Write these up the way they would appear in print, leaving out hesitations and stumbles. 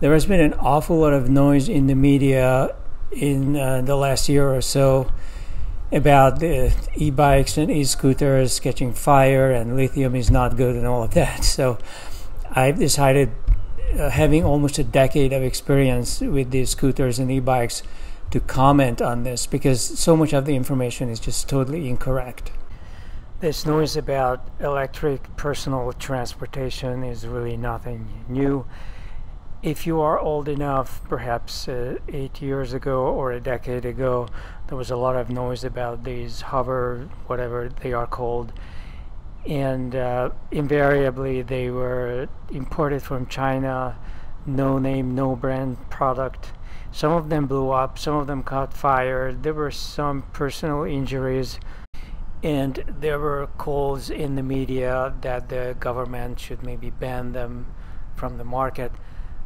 There has been an awful lot of noise in the media in the last year or so about the e-bikes and e-scooters catching fire and lithium is not good and all of that. So I've decided, having almost a decade of experience with these scooters and e-bikes, to comment on this because so much of the information is just totally incorrect. This noise about electric personal transportation is really nothing new. If you are old enough, perhaps 8 years ago or a decade ago, there was a lot of noise about these hover, whatever they are called, and invariably they were imported from China, no name, no brand product. Some of them blew up, some of them caught fire, there were some personal injuries, and there were calls in the media that the government should maybe ban them from the market.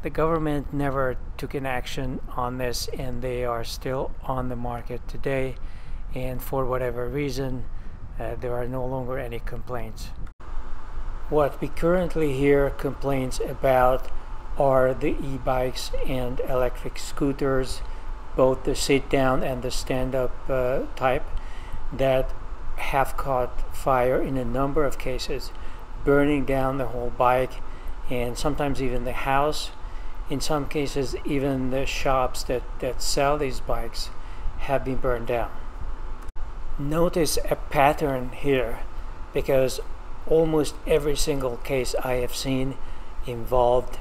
The government never took an action on this, and they are still on the market today, and for whatever reason there are no longer any complaints. What we currently hear complaints about are the e-bikes and electric scooters, both the sit-down and the stand-up type, that have caught fire in a number of cases, burning down the whole bike and sometimes even the house. In some cases, even the shops that sell these bikes have been burned down. Notice a pattern here, because almost every single case I have seen involved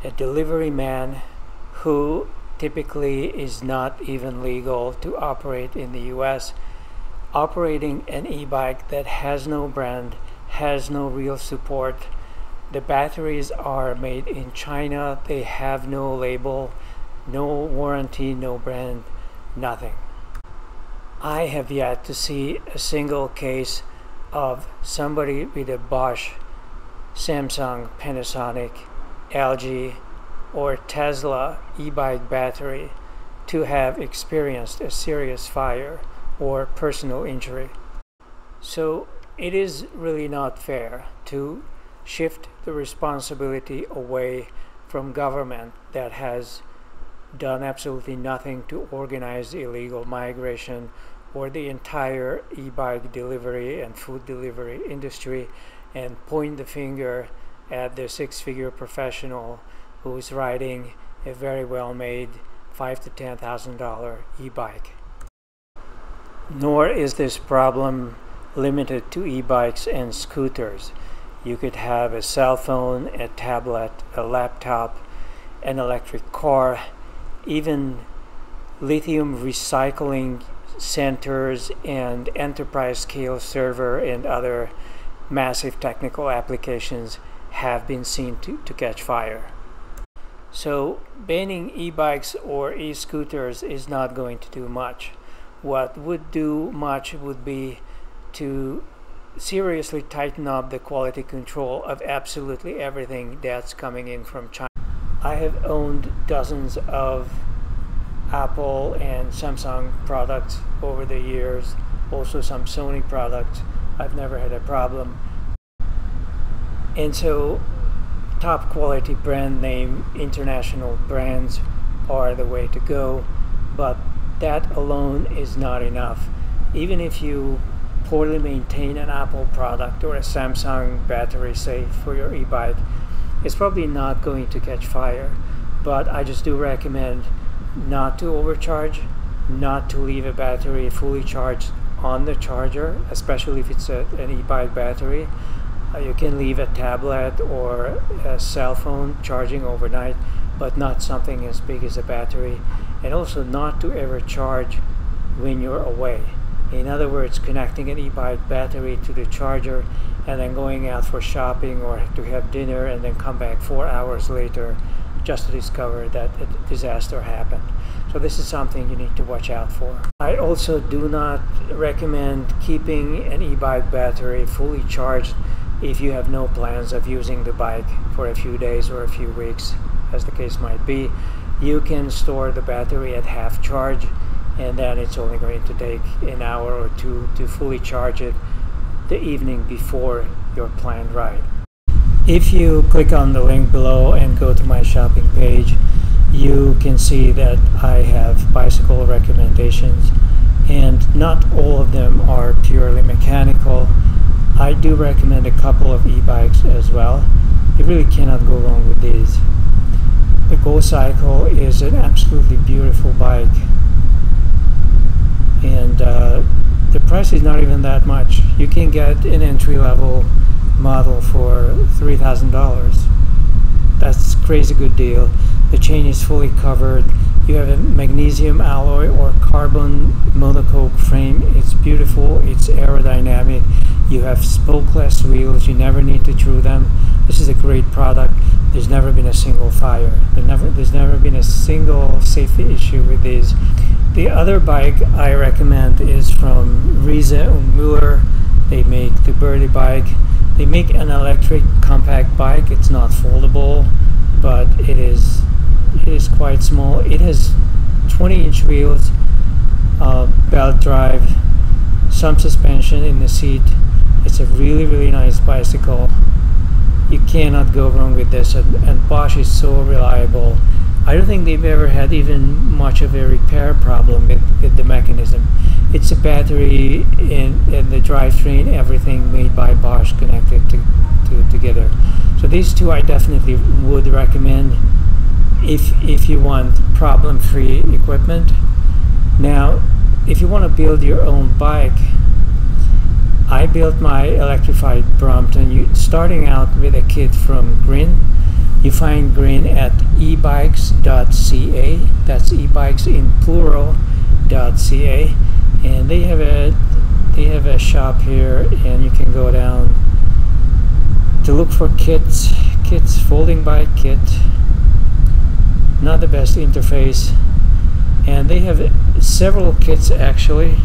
a delivery man who typically is not even legal to operate in the US, operating an e-bike that has no brand, has no real support. The batteries are made in China, they have no label, no warranty, no brand, nothing. I have yet to see a single case of somebody with a Bosch, Samsung, Panasonic, LG, or Tesla e-bike battery to have experienced a serious fire or personal injury. So it is really not fair to shift the responsibility away from government that has done absolutely nothing to organize illegal migration or the entire e-bike delivery and food delivery industry, and point the finger at the six-figure professional who's riding a very well-made $5,000 to $10,000 e-bike. Nor is this problem limited to e-bikes and scooters. You could have a cell phone, a tablet, a laptop, an electric car, even lithium recycling centers and enterprise scale server and other massive technical applications have been seen to catch fire. So banning e-bikes or e-scooters is not going to do much. What would do much would be to seriously tighten up the quality control of absolutely everything that's coming in from China. I have owned dozens of Apple and Samsung products over the years, also some Sony products. I've never had a problem. And so top quality brand name international brands are the way to go, but that alone is not enough. Even if you poorly maintain an Apple product or a Samsung battery, say, for your e-bike, it's probably not going to catch fire. But I just do recommend not to overcharge, not to leave a battery fully charged on the charger, especially if it's an e-bike battery. You can leave a tablet or a cell phone charging overnight, but not something as big as a battery. And also not to ever charge when you're away. In other words, connecting an e-bike battery to the charger and then going out for shopping or to have dinner and then come back 4 hours later just to discover that a disaster happened. So this is something you need to watch out for. I also do not recommend keeping an e-bike battery fully charged if you have no plans of using the bike for a few days or a few weeks, as the case might be. You can store the battery at half charge, and then it's only going to take an hour or two to fully charge it the evening before your planned ride. If you click on the link below and go to my shopping page, you can see that I have bicycle recommendations, and not all of them are purely mechanical. I do recommend a couple of e-bikes as well. You really cannot go wrong with these. The GoCycle is an absolutely beautiful bike, and the price is not even that much. You can get an entry-level model for $3,000. That's a crazy good deal. The chain is fully covered. You have a magnesium alloy or carbon monocoque frame. It's beautiful. It's aerodynamic. You have spokeless wheels. You never need to chew them. This is a great product. There's never been a single fire. There's never been a single safety issue with these. The other bike I recommend is from Riese und Müller. They make the Birdie bike. They make an electric compact bike. It's not foldable, but it is quite small. It has 20-inch wheels, belt drive, some suspension in the seat. It's a really nice bicycle. You cannot go wrong with this, and Bosch is so reliable. I don't think they've ever had even much of a repair problem with the mechanism. It's a battery and the drivetrain, everything made by Bosch, connected together. So these two I definitely would recommend if you want problem-free equipment. Now, if you want to build your own bike, I built my electrified Brompton starting out with a kit from Grin. You find Grin at ebikes.ca. That's ebikes in plural.ca, and they have a shop here, and you can go down to look for kits, folding bike kit. Not the best interface, and they have several kits actually,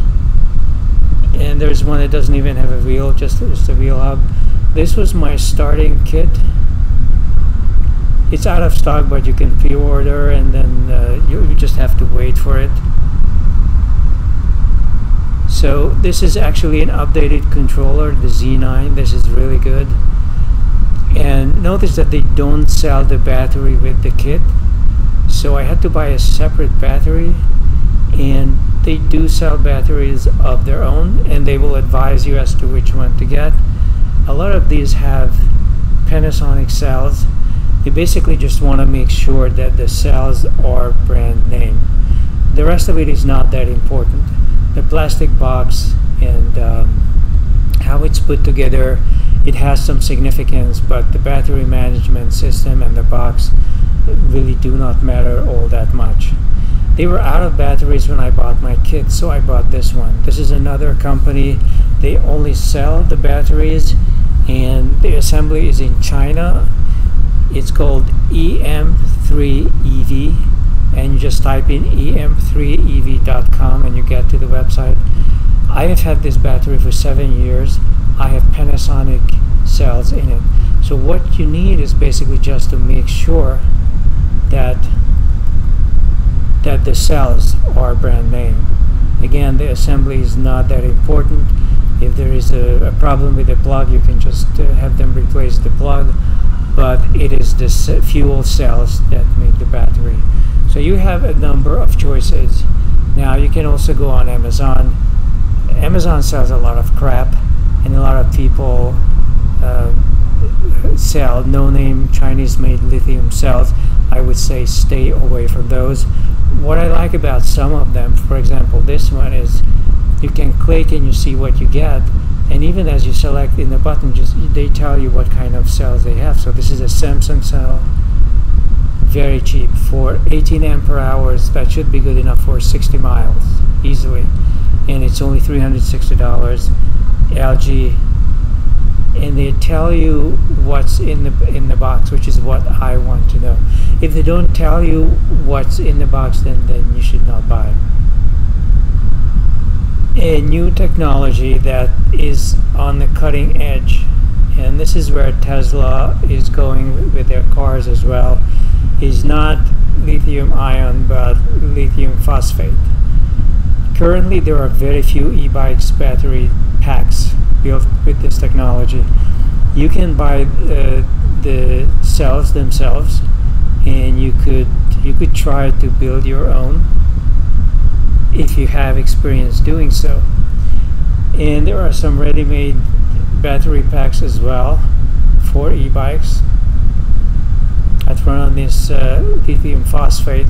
and there's one that doesn't even have a wheel, just a wheel hub. This was my starting kit. It's out of stock, but you can pre-order, and then you just have to wait for it. So this is actually an updated controller, the Z9. This is really good. And notice that they don't sell the battery with the kit, so I had to buy a separate battery, and they do sell batteries of their own, and they will advise you as to which one to get. A lot of these have Panasonic cells. You basically just want to make sure that the cells are brand name. The rest of it is not that important. The plastic box and how it's put together, it has some significance, but the battery management system and the box really do not matter all that much. They were out of batteries when I bought my kit, so I bought this one. This is another company. They only sell the batteries, and the assembly is in China. It's called EM3ev, and you just type in EM3ev.com and you get to the website. I have had this battery for 7 years. I have Panasonic cells in it. So what you need is basically just to make sure that the cells are brand name. Again, the assembly is not that important. If there is a problem with the plug, you can just have them replace the plug. But it is the fuel cells that make the battery. So you have a number of choices. Now you can also go on Amazon. Amazon sells a lot of crap, and a lot of people sell no-name Chinese-made lithium cells. I would say stay away from those. What I like about some of them, for example, this one is you can click and you see what you get, and even as you select in the button, they tell you what kind of cells they have. So this is a Samsung cell, very cheap, for 18 ampere hours. That should be good enough for 60 miles easily, and it's only $360. LG, and they tell you what's in the box, which is what I want to know. If they don't tell you what's in the box, then you should not buy. A new technology that is on the cutting edge, and this is where Tesla is going with their cars as well, is not lithium ion but lithium phosphate. Currently there are very few e-bikes battery packs built with this technology. You can buy the cells themselves, and you could try to build your own if you have experience doing so. And there are some ready-made battery packs as well for e-bikes. I'd run on this lithium phosphate.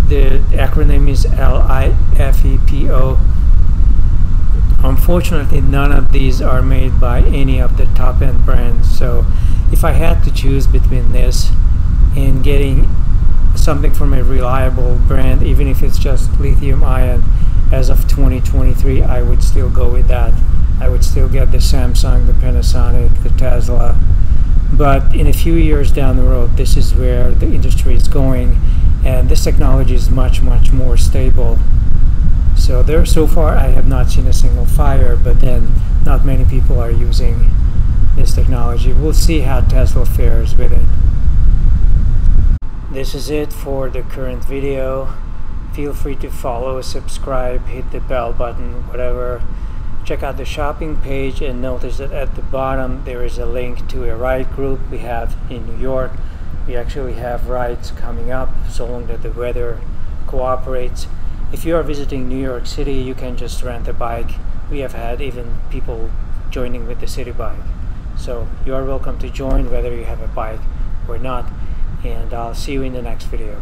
The acronym is LiFePO. Unfortunately, none of these are made by any of the top-end brands. So if I had to choose between this and getting something from a reliable brand, even if it's just lithium ion, as of 2023, I would still go with that. I would still get the Samsung, the Panasonic, the Tesla. But in a few years down the road, this is where the industry is going, and this technology is much more stable. So far I have not seen a single fire, but then not many people are using this technology. We'll see how Tesla fares with it. This is it for the current video. Feel free to follow, subscribe, hit the bell button, whatever. Check out the shopping page and notice that at the bottom there is a link to a ride group we have in New York. We actually have rides coming up so long that the weather cooperates. If you are visiting New York City, you can just rent a bike. We have had even people joining with the city bike. So you are welcome to join whether you have a bike or not. And I'll see you in the next video.